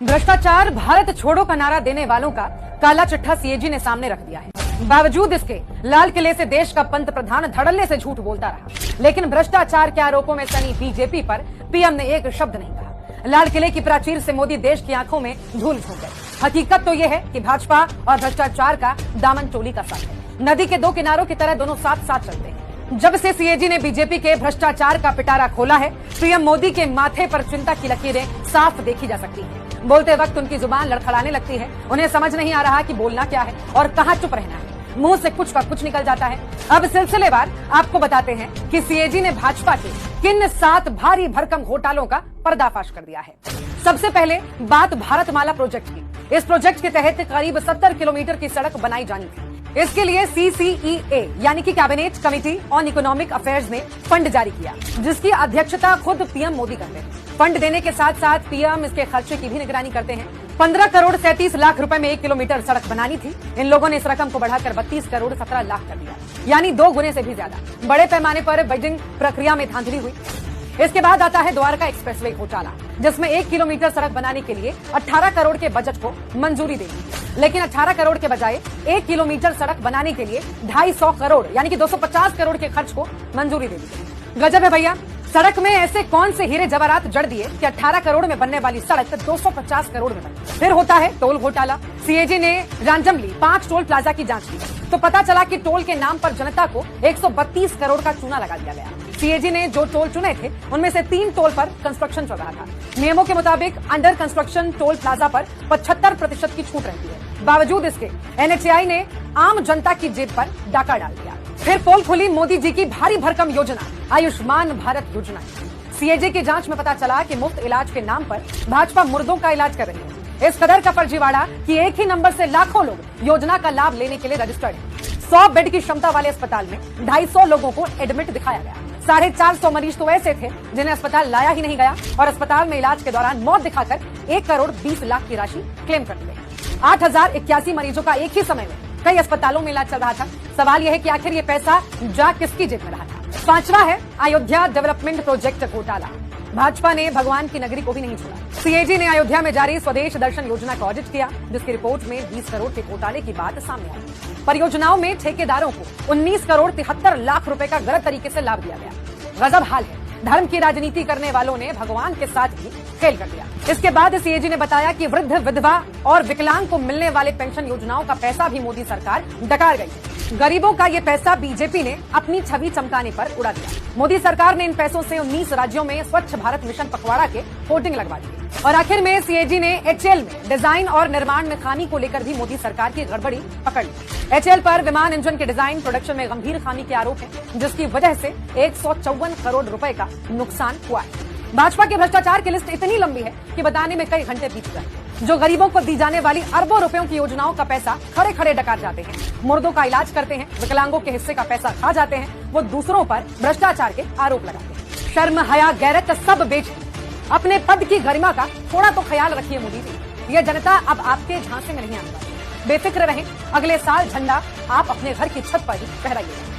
भ्रष्टाचार भारत छोड़ो का नारा देने वालों का काला चिट्ठा सीएजी ने सामने रख दिया है। बावजूद इसके लाल किले से देश का पंत प्रधान धड़ल्ले से झूठ बोलता रहा, लेकिन भ्रष्टाचार के आरोपों में सनी बीजेपी पर पीएम ने एक शब्द नहीं कहा। लाल किले की प्राचीर से मोदी देश की आंखों में धूल झोंक गए। हकीकत तो यह है कि भाजपा और भ्रष्टाचार का दामन चोली का साथ है। नदी के दो किनारों की तरह दोनों साथ साथ चलते हैं। जब से सीएजी ने बीजेपी के भ्रष्टाचार का पिटारा खोला है, पीएम मोदी के माथे पर चिंता की लकीरें साफ देखी जा सकती हैं। बोलते वक्त उनकी जुबान लड़खड़ाने लगती है। उन्हें समझ नहीं आ रहा कि बोलना क्या है और कहां चुप रहना है। मुंह से कुछ का कुछ निकल जाता है। अब सिलसिलेवार आपको बताते हैं कि सीएजी ने भाजपा के किन 7 भारी भरकम घोटालों का पर्दाफाश कर दिया है। सबसे पहले बात भारतमाला प्रोजेक्ट की। इस प्रोजेक्ट के तहत करीब 70 किलोमीटर की सड़क बनाई जानी थी। इसके लिए CCEA यानी कि cabinet committee on economic affairs ने फंड जारी किया, जिसकी अध्यक्षता खुद पीएम मोदी करते हैं। फंड देने के साथ साथ पीएम इसके खर्चे की भी निगरानी करते हैं। 15 करोड़ 37 लाख रुपए में 1 किलोमीटर सड़क बनानी थी। इन लोगों ने इस रकम को बढ़ाकर 32 करोड़ 17 लाख कर दिया, यानी 2 गुने से भी ज्यादा। बड़े पैमाने पर बिडिंग प्रक्रिया में धांधली हुई। इसके बाद आता है द्वारका एक्सप्रेसवे घोटाला, जिसमें 1 किलोमीटर सड़क बनाने के लिए 18 करोड़ के बजट को मंजूरी दे दी, लेकिन 18 करोड़ के बजाय 1 किलोमीटर सड़क बनाने के लिए 250 करोड़ यानी कि 250 करोड़ के खर्च को मंजूरी दे दी। गजब है भैया। सड़क में ऐसे कौन से हीरे जवाहरात जड़ दिए कि 18 करोड़ में बनने वाली सड़क 250 करोड़ में बनी। फिर होता है टोल घोटाला। सीएजी ने रैंडमली 5 टोल प्लाजा की जांच की तो पता चला कि टोल के नाम पर जनता को 132 करोड़ का चूना लगा दिया गया। सीएजी ने जो टोल चुने थे उनमें से 3 टोल पर कंस्ट्रक्शन चल रहा था। नियमों के मुताबिक अंडर कंस्ट्रक्शन टोल प्लाजा पर 75% की छूट रहती है। बावजूद इसके NHAI ने आम जनता की जेब पर डाका डाल दिया। फिर पोल खुली मोदी जी की भारी भरकम योजना आयुष्मान भारत योजना। सीएजी की जांच में पता चला कि मुफ्त इलाज के नाम पर भाजपा मुर्दों का इलाज कर रही है। इस कदर का फर्जीवाड़ा कि एक ही नंबर से लाखों लोग योजना का लाभ लेने के लिए रजिस्टर्ड है। 100 बेड की क्षमता वाले अस्पताल में 250 लोगों को एडमिट दिखाया गया। 450 मरीज तो ऐसे थे जिन्हें अस्पताल लाया ही नहीं गया और अस्पताल में इलाज के दौरान मौत दिखाकर 1 करोड़ 20 लाख की राशि क्लेम कर दी गई। 8081 मरीजों का एक ही समय में कई अस्पतालों में इलाज चल रहा था। सवाल यह है कि आखिर ये पैसा जा किसकी जेब में रहा था। 5वां है अयोध्या डेवलपमेंट प्रोजेक्ट घोटाला। भाजपा ने भगवान की नगरी को भी नहीं छोड़ा। सीएजी ने अयोध्या में जारी स्वदेश दर्शन योजना का ऑडिट किया, जिसकी रिपोर्ट में 20 करोड़ के घोटाले की बात सामने आई। परियोजनाओं में ठेकेदारों को 19 करोड़ 73 लाख रुपए का गलत तरीके से लाभ दिया गया। गजब हाल है। धर्म की राजनीति करने वालों ने भगवान के साथ भी खेल कर दिया। इसके बाद सीएजी ने बताया कि वृद्ध, विधवा और विकलांग को मिलने वाले पेंशन योजनाओं का पैसा भी मोदी सरकार डकार गई। गरीबों का ये पैसा बीजेपी ने अपनी छवि चमकाने पर उड़ा दिया। मोदी सरकार ने इन पैसों से 19 राज्यों में स्वच्छ भारत मिशन पखवाड़ा के होर्डिंग लगवा दी। और आखिर में सीएजी ने HAL में डिजाइन और निर्माण में खामी को लेकर भी मोदी सरकार की गड़बड़ी पकड़ ली। HAL पर विमान इंजन के डिजाइन प्रोडक्शन में गंभीर खामी के आरोप हैं, जिसकी वजह से 154 करोड़ रुपए का नुकसान हुआ है। भाजपा के भ्रष्टाचार की लिस्ट इतनी लंबी है कि बताने में कई घंटे बीत जाए। जो गरीबों को दी जाने वाली अरबों रुपयों की योजनाओं का पैसा खड़े खड़े डकार जाते हैं, मुर्दों का इलाज करते हैं, विकलांगों के हिस्से का पैसा खा जाते हैं, वो दूसरों पर भ्रष्टाचार के आरोप लगाते हैं। शर्म, हया, गैरत सब बेच अपने पद की गरिमा का थोड़ा तो ख्याल रखिए मोदी जी। यह जनता अब आपके झांसे में नहीं आने वाली। बेफिक्र रहें, अगले साल झंडा आप अपने घर की छत पर ही फहराइएगा।